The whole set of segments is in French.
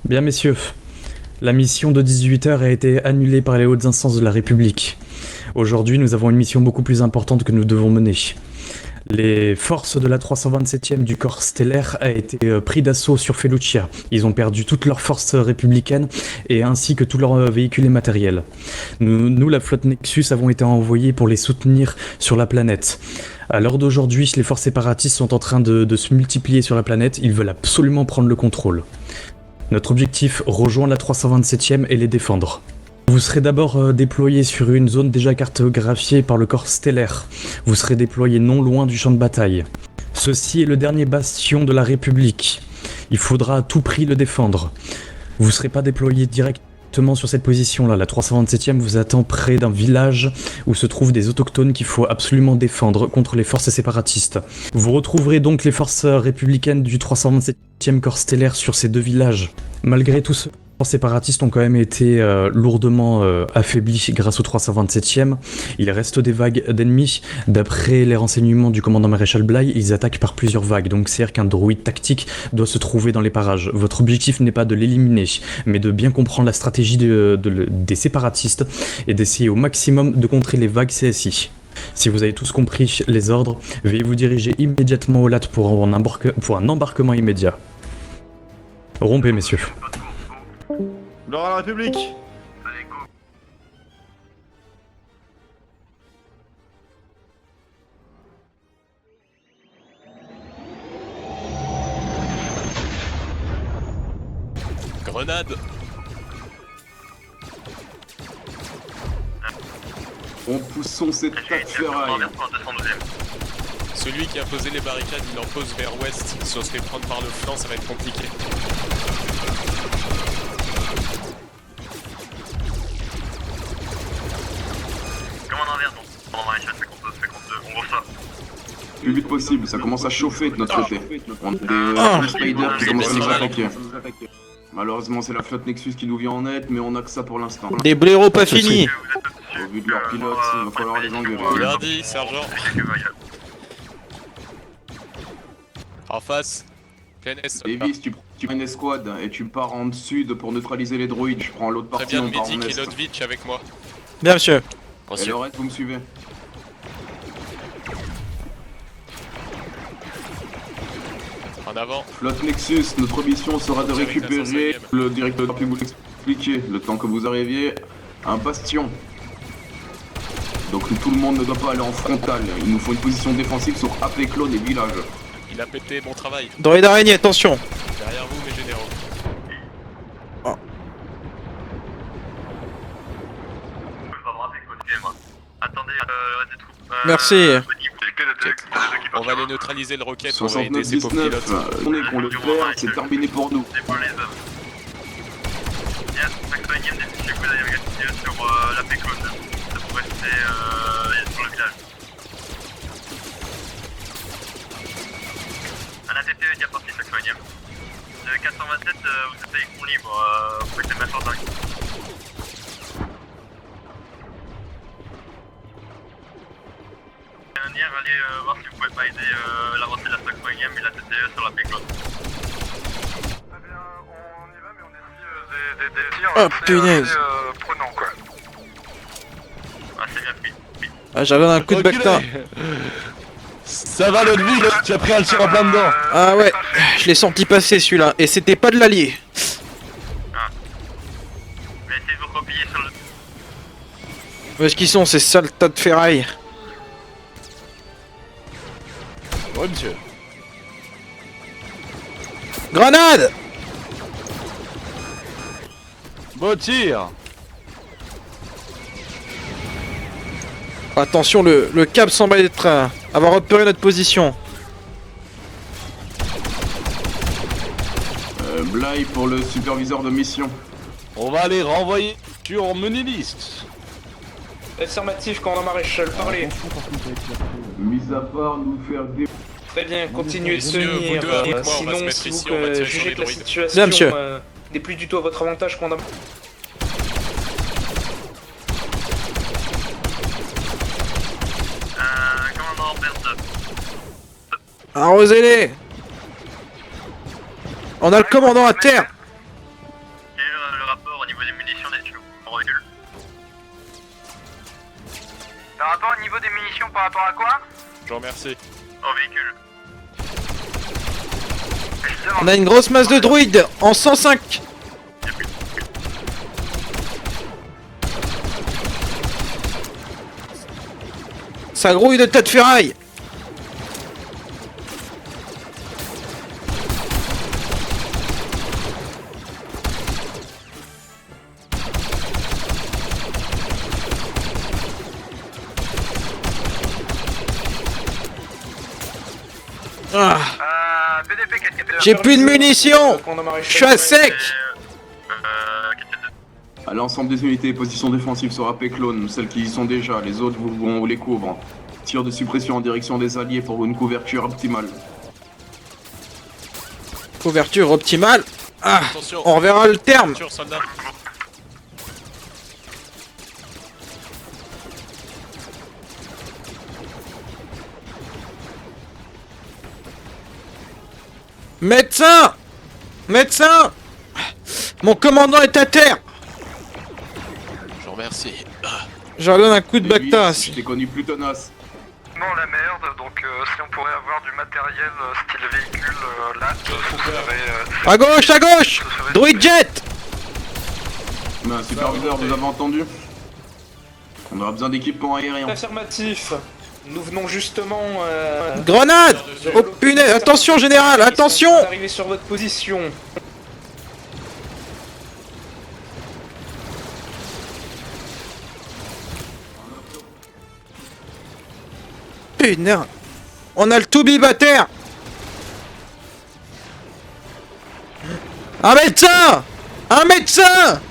Bien messieurs, la mission de 18 heures a été annulée par les hautes instances de la République. Aujourd'hui, nous avons une mission beaucoup plus importante que nous devons mener. Les forces de la 327e du corps stellaire a été pris d'assaut sur Felucia. Ils ont perdu toutes leurs forces républicaines et ainsi que tous leurs véhicules et matériels. Nous, la flotte Nexus, avons été envoyés pour les soutenir sur la planète. À l'heure d'aujourd'hui, les forces séparatistes sont en train de se multiplier sur la planète. Ils veulent absolument prendre le contrôle. Notre objectif, rejoindre la 327e et les défendre. Vous serez d'abord déployé sur une zone déjà cartographiée par le corps stellaire. Vous serez déployé non loin du champ de bataille. Ceci est le dernier bastion de la République. Il faudra à tout prix le défendre. Vous ne serez pas déployé directement sur cette position-là. La 327e vous attend près d'un village où se trouvent des autochtones qu'il faut absolument défendre contre les forces séparatistes. Vous retrouverez donc les forces républicaines du 327e corps stellaire sur ces deux villages. Malgré tout ce les séparatistes ont quand même été lourdement affaiblis grâce au 327e. Il reste des vagues d'ennemis. D'après les renseignements du commandant Maréchal Bly, ils attaquent par plusieurs vagues. Donc c'est-à-dire qu'un droïde tactique doit se trouver dans les parages. Votre objectif n'est pas de l'éliminer, mais de bien comprendre la stratégie des séparatistes et d'essayer au maximum de contrer les vagues CSI. Si vous avez tous compris les ordres, veuillez vous diriger immédiatement au LAT pour un embarquement immédiat. Rompez, messieurs. Gloire à la République. Allez, go. Grenade. En poussant cette tas de ferraille. Celui qui a posé les barricades, il en pose vers ouest. Si on se fait prendre par le flanc, ça va être compliqué. Commandant Verdon, commandant Maréchal, 52, on reçoit. Le plus vite possible, ça commence à chauffer de notre côté. On a des spiders qui commencent à nous attaquer. Malheureusement, c'est la flotte Nexus qui nous vient en aide, mais on a que ça pour l'instant. Des blaireaux pas finis. Au vu de leur pilote, il va falloir les engueuler. Lundi, sergent. En face. PNS. Davis, tu prends une escouade et tu pars en sud pour neutraliser les droïdes. Je prends l'autre Très partie, bien, on part en Medic et est. Lodvich avec moi. Bien, monsieur. Et le reste, vous me suivez. En avant. Flotte Nexus, notre mission sera de récupérer, le directeur a pu vous l'expliquer, le temps que vous arriviez, un bastion. Donc tout le monde ne doit pas aller en frontal, il nous faut une position défensive sur Apéclone et village. Il a pété mon travail. Droïde d'araignée, attention. Derrière vous, mes généraux. Attendez, des troupes. Merci. On va les neutraliser le roquette, on va aider ces pauvres 69-19, pilotes. on est qu'on le perd, c'est terminé pour nous. C'est pour les hommes. Yes, 5e défiché que vous avez regardé sur la Péclone. Ça pourrait rester sur le village. Un ATT est déjà parti 5e. Le 427, vous êtes avec mon libre, vous faites les mains sur dingue. Allez voir si vous pouvez pas aider l'avancée de la 5e et la TTE sur la Péclone. Très bien, on y va, mais on est des tirs Oh, punaise. prenants quoi. Ah, c'est bien pris. Oui. Ah, j'avais un coup de bacta. Ça va l'autre ville, tu as pris un tir en plein dedans. Ah ouais, je l'ai senti passer celui-là. Et c'était pas de l'allié. Ah. Mais essayez de vous replier sur le... Où est-ce qu'ils sont ces sales tas de ferraille? Ouais, monsieur. Grenade! Beau tir. Attention, le câble semble être avoir repéré notre position. Bly pour le superviseur de mission. On va les renvoyer sur Meniliste. Affirmatif, commandant Maréchal, parlez. Mis à part nous faire des... Très bien, continuez de Monsieur, tenir. vous deux avec moi, on va se Sinon, mettre si ici, vous on va tirer sur jugez les que la droïdes. situation Bien, monsieur. n'est plus du tout à votre avantage, commandant. Commandant Bert. Arrosez-les! On a le commandant à terre! niveau des munitions par rapport à quoi? Je vous remercie. En véhicule. On a une grosse masse de druides en 105. Ça grouille de tas de ferraille. Ah, BDP, qu'est-ce que j'ai plus de munitions. Je suis à sec. À l'ensemble des unités, position défensive sur Apeclone, celles qui y sont déjà, les autres on les couvre. Tir de suppression en direction des alliés pour une couverture optimale. Couverture optimale. Ah, Attention. on reverra le terme. Couverture, soldat. Médecin! Médecin! Mon commandant est à terre! Je vous remercie. Je leur donne un coup de Davis, bactasse. je t'ai connu plus tenace. Non, la merde, donc si on pourrait avoir du matériel style véhicule là, ce serait... À gauche, à gauche! Druid jet! Mais un superviseur, vous avez entendu? On aura besoin d'équipements aériens. Affirmatif. Nous venons justement... Grenade! Oh punaise! Attention, général! Attention! Arriver sur votre position. Putain! On a le toubib à terre! Un médecin! Un médecin!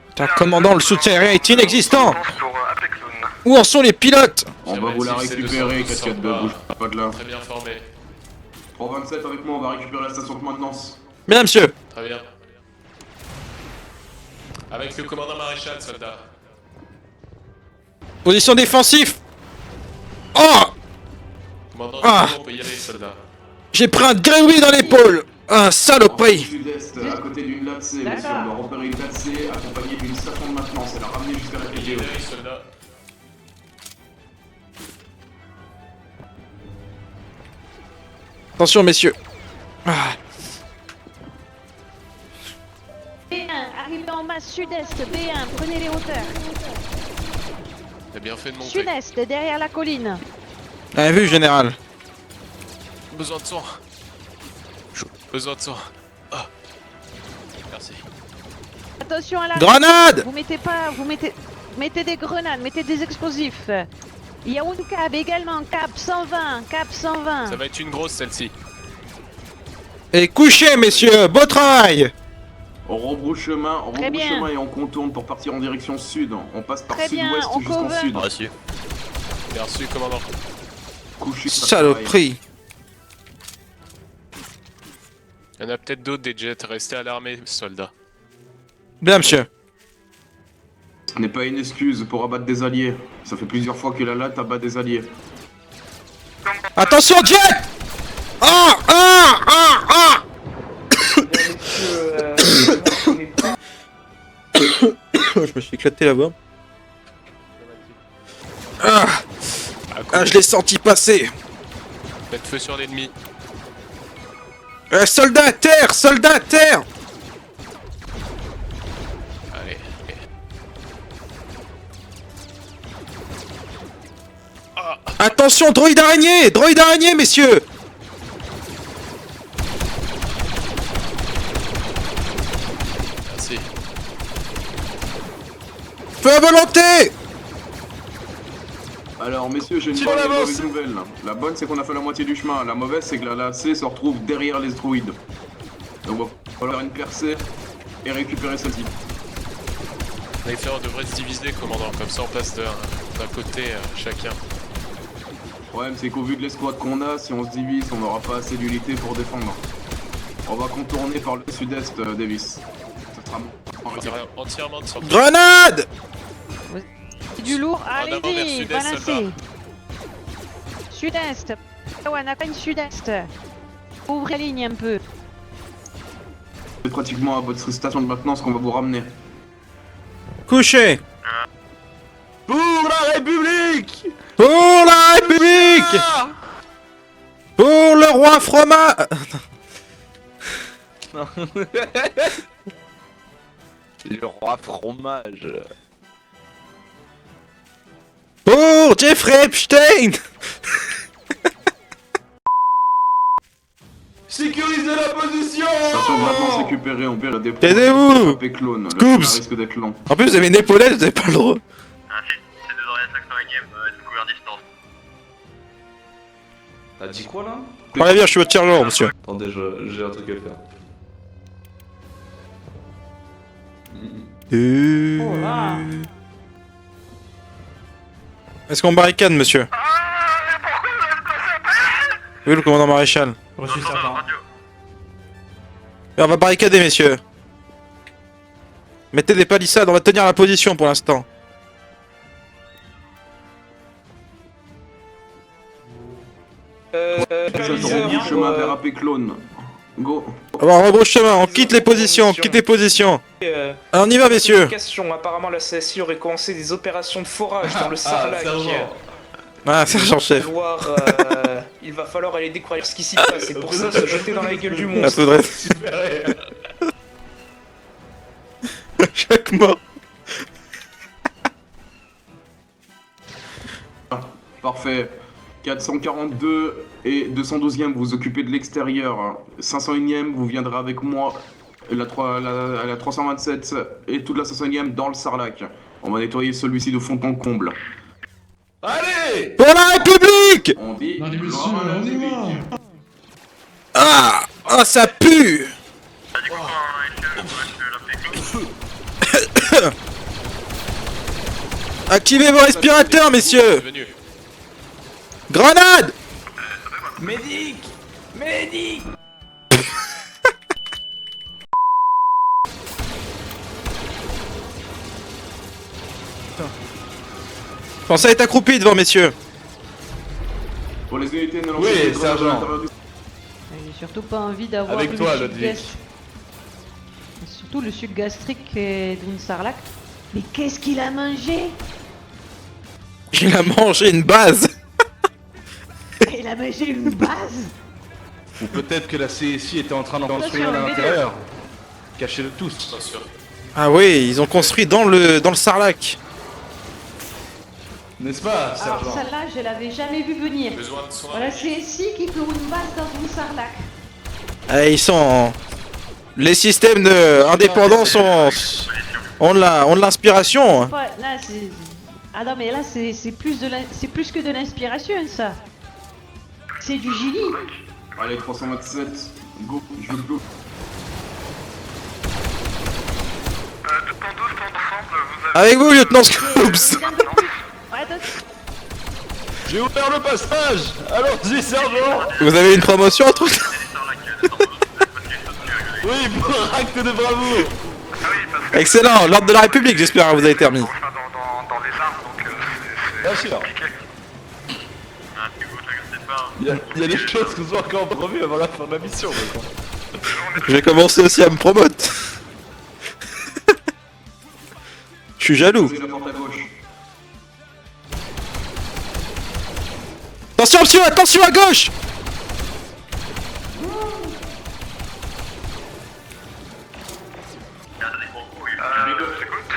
Putain, commandant, le soutien aérien est inexistant! Pour Apeclone. Où en sont les pilotes? On va vous la Affirmatif, c'est récupérer, 212, casquette de bouge pas de là. Très bien formé. 327 avec moi, on va récupérer la station de maintenance. Mesdames, messieurs, Très bien. Avec le commandant maréchal, soldat. position défensive! Oh! Commandant, Ah. on peut y aller, soldat. J'ai pris un gréouille dans l'épaule! Un En saloperie! sud-est, à côté d'une latte C, monsieur, on doit repérer une latte C accompagnée d'une station de maintenance et la ramener jusqu'à la Y PGO. aller, soldat. Attention, messieurs. Ah. B1, arrivez en masse sud-est, B1, prenez les hauteurs. T'as bien fait de monter. Sud-est, derrière la colline. Bien vu, général. Besoin de soin. Besoin de soin. Ah. Merci. Attention à la... Grenade! Vous mettez pas... Mettez des grenades, mettez des explosifs. Il y a une cab également, cab 120, cab 120. Ça va être une grosse celle-ci. Et couchez, messieurs! Beau travail! On rebrousse chemin, Très bien. et on contourne pour partir en direction sud. On passe par Très bien, sud-ouest on jusqu'en couvre. sud. Reçu. Merci, commandant. Couché, ça Saloperie! Il y en a peut-être d'autres des jets. Restez à l'armée, soldats. Bien, monsieur. Ce n'est pas une excuse pour abattre des alliés. Ça fait plusieurs fois que la latte abat des alliés. Attention, jet! Ah! Ah! Ah! Ah! Je me suis éclaté la voix. Ah! Ah, je l'ai senti passer! Faites feu sur l'ennemi. Soldat à terre! Soldat à terre! Allez. Attention, droïde araignée! Droïde araignée, messieurs! Merci. Feu à volonté! Alors messieurs, j'ai une bonne et une mauvaise nouvelle. La bonne c'est qu'on a fait la moitié du chemin. La mauvaise c'est que la latte C se retrouve derrière les druides. Donc il va falloir une percée et récupérer celle-ci. En effet, on devrait se diviser, commandant. Comme ça, on passe d'un côté chacun. Le problème c'est qu'au vu de l'escouade qu'on a, si on se divise, on n'aura pas assez d'unités pour défendre. On va contourner par le sud-est, Davis. Ça sera bon. On dirait entièrement de sortie. Grenade! Du lourd, En avant vers allez-y, sud-est, balancez. soldat. Sud-est. Ouais, on a sud-est. Ouvrez la ligne un peu. C'est pratiquement à votre station de maintenance qu'on va vous ramener. Couché. Pour la République. Pour la République. Pour le roi fromage. Le roi fromage. Pour Jeffrey Epstein. Sécurisez la position. Attention, maintenant récupérer, on perd des points. Taisez-vous. Avec clone, le Scoops. chemin risque d'être long. En plus, vous avez une épaulette, vous avez pas le droit. Ainsi, c'est désormais Saxon Game, est couvert distance. T'as dit quoi là? Allez bien, je suis votre sergent, monsieur. Attendez, j'ai un truc à faire. Oh là. Est-ce qu'on barricade, monsieur? Oui, le commandant maréchal. Reçu, radio. Et on va barricader, messieurs. Mettez des palissades, on va tenir la position pour l'instant. Le chemin vers AP clone. Go. On rebrousse chemin, on quitte les positions, on quitte les positions. Alors on y va, messieurs. Apparemment, la CSI aurait commencé des opérations de forage dans le Sarlac. Ah, sergent-chef. Il va falloir aller découvrir ce qui s'y passe, et pour ça, se jeter dans la gueule du Ah, monstre. faudrait... Chaque mort. Parfait. 442 et 212e, vous vous occupez de l'extérieur. 501e, vous viendrez avec moi. La 327 et toute la 501e dans le Sarlac. On va nettoyer celui-ci de fond en comble. Allez. Pour la République. On dit... Allez, messieurs, on y va. Ah, ah, ça pue. T'as dit quoi, la Activez vos respirateurs, messieurs. Venu. Grenade. Médic Médic Pensez à être accroupi devant, messieurs. Pour les unités, ne lancez Oui, pas de grenades à sergent. l'intérieur du- J'ai surtout pas envie d'avoir Avec le toi, suc Ludwig. surtout le suc gastrique d'une Sarlac. Mais qu'est-ce qu'il a mangé? Il a mangé une base. Il a mangé une base. Ou peut-être que la CSI était en train d'en construire à Attention, l'intérieur. Cachez-le tous. Attention. Ah oui, ils ont construit dans le Sarlac. N'est-ce pas, Alors sergent? celle-là, je l'avais jamais vu venir. Besoin de soins. Voilà, c'est ici qui fait une base dans une Sarlac. Ah, ils sont... Les systèmes indépendants sont... ont de l'inspiration. Hein. Ouais, là, c'est... Ah non, mais là, c'est plus que de l'inspiration, ça. C'est du génie. Allez, 327. Go, je veux go. Tout en douce, ensemble, vous avez... Avec vous, lieutenant Scoops. Ouais, attention. J'ai ouvert le passage. Allons-y, sergent. Vous avez une promotion, un truc? Oui, pour acte de bravoure. Ah oui, parce que Excellent, l'ordre de la République, j'espère, vous avez terminé. enfin, dans les armes, donc Bien c'est sûr. compliqué. Ah, si vous t'inquiétez pas. Il y a des choses que sont encore prévues avant la fin de la mission. maintenant. Je vais commencer aussi à me promote. Je suis jaloux. Ouvrez la porte à gauche. Attention, monsieur, attention à gauche. J'écoute.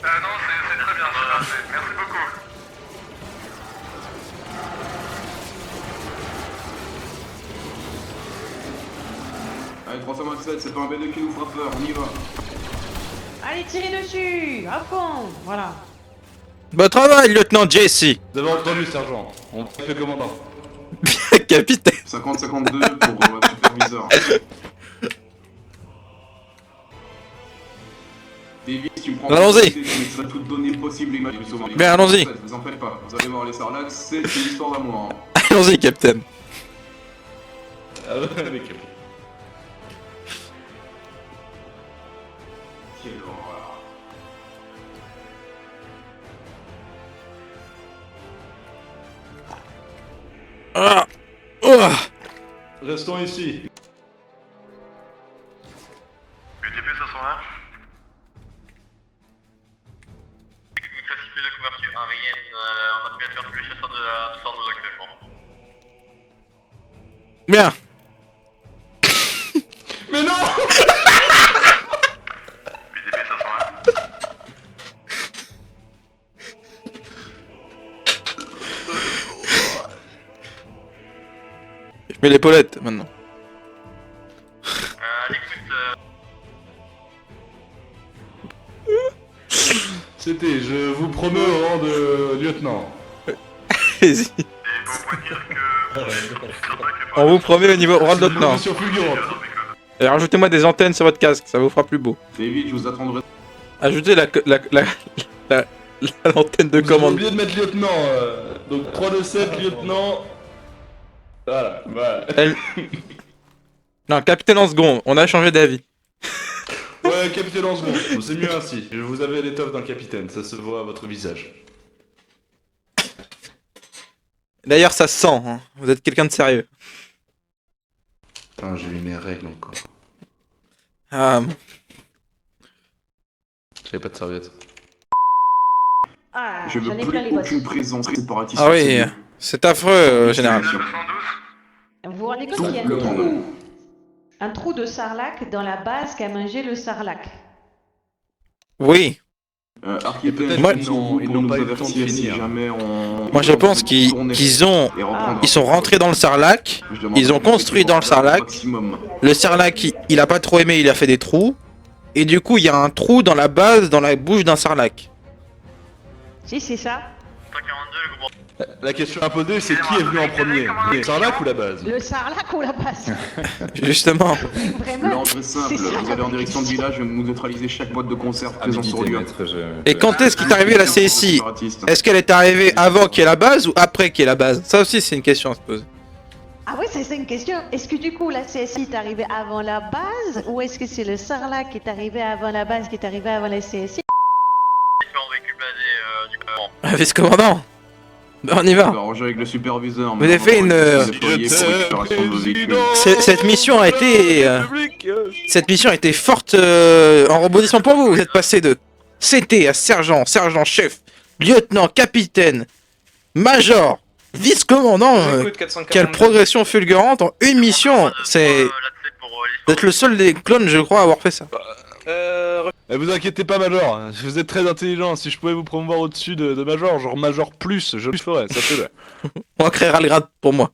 Ah non, c'est très bien, c'est parfait. Merci beaucoup. Allez, 327, c'est pas un B2 qui nous fera peur, on y va. Allez, tirez dessus. À fond. Voilà. Bon travail, lieutenant Jesse. Vous avez entendu, sergent. On fait le commandant. Bien, capitaine. 50-52 pour superviseur. Davis, tu me prends... Allons-y. Tu mettras toutes données possibles, imagine. Mais allons-y. Vous en faites pas, vous allez voir les Sarlacs, c'est une histoire d'amour. Hein. Allons-y, capitaine. Ah ouais, mec. Quelle horreur. Ah. Oh. Restons ici. Les DP, ça sont là. Bien. Mais non! Je mets l'épaulette maintenant. C'était, je vous promets au rang de lieutenant. Allez-y. On vous promet au niveau rang de lieutenant. Promotion fulgurante. Et rajoutez-moi des antennes sur votre casque, ça vous fera plus beau. David, je vous attendrai. Ajoutez l'antenne de Vous avez commande. oublié de mettre lieutenant. Donc 3 de 7, lieutenant. Voilà, voilà. Non, capitaine en second, on a changé d'avis. Ouais, capitaine en second. Bon, c'est mieux ainsi. Vous avez l'étoffe d'un capitaine, ça se voit à votre visage. D'ailleurs, ça se sent, hein. Vous êtes quelqu'un de sérieux. Putain, j'ai eu mes règles encore. Ah, bon. J'avais pas de serviette. Ah, Je veux j'en ai plein les plus bottes. aucune présence séparatiste. Ah oui, c'est affreux, général. Vous vous rendez compte qu'il y a un trou de sarlac dans la base qu'a mangé le sarlac? Oui. Architecte, Moi- ils n'ont pas eu le temps de finir. Jamais on... Moi, je pense qu'ils sont rentrés dans le sarlac. Ils ont construit dans le sarlac. Le sarlac, il a pas trop aimé, il a fait des trous. Et du coup, il y a un trou dans la base, dans la bouche d'un sarlac. Si, c'est ça. 142, le gros. La question à poser, c'est qui est venu en premier? Le Sarlac ou la base? Le sarlac ou la base? Justement. Vraiment? L'ordre est simple, c'est ça, vous allez en direction du village, vous neutralisez chaque boîte de conserve présente sur lieu. Et quand est-ce qu'il est arrivé la CSI? Est-ce qu'elle est arrivée avant qu'il y ait la base ou après qu'il y ait la base? Ça aussi, c'est une question à se poser. Ah ouais, c'est une question. Est-ce que du coup la CSI est arrivée avant la base ou est-ce que c'est le sarlac qui est arrivé avant la base qui est arrivé avant la CSI? On récupère du commandant. Vice-commandant, ben, on y va. Arranger avec le superviseur. Vous avez fait une, Cette mission a été... Cette mission a été forte en rebondissement pour vous. Vous êtes passé de CT à sergent, sergent-chef, lieutenant, capitaine, major, vice-commandant. Écoute, 442. Quelle progression fulgurante en une mission. C'est... Vous êtes le seul des clones, je crois, à avoir fait ça. Vous inquiétez pas, Major, vous êtes très intelligent. Si je pouvais vous promouvoir au-dessus de Major, genre Major plus, je le ferais, ça fait. On créera le grade pour moi.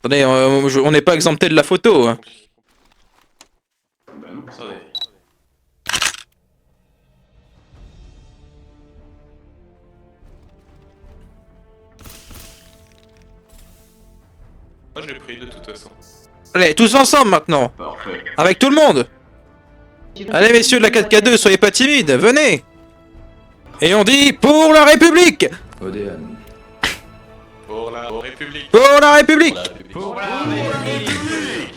Attendez, on n'est pas exempté de la photo. Hein. Moi je l'ai pris de toute façon. Allez, tous ensemble maintenant. Parfait. Avec tout le monde. Allez, messieurs de la 4K2, soyez pas timides, venez. Et on dit pour la République. Pour la République. Pour la République. Pour la République.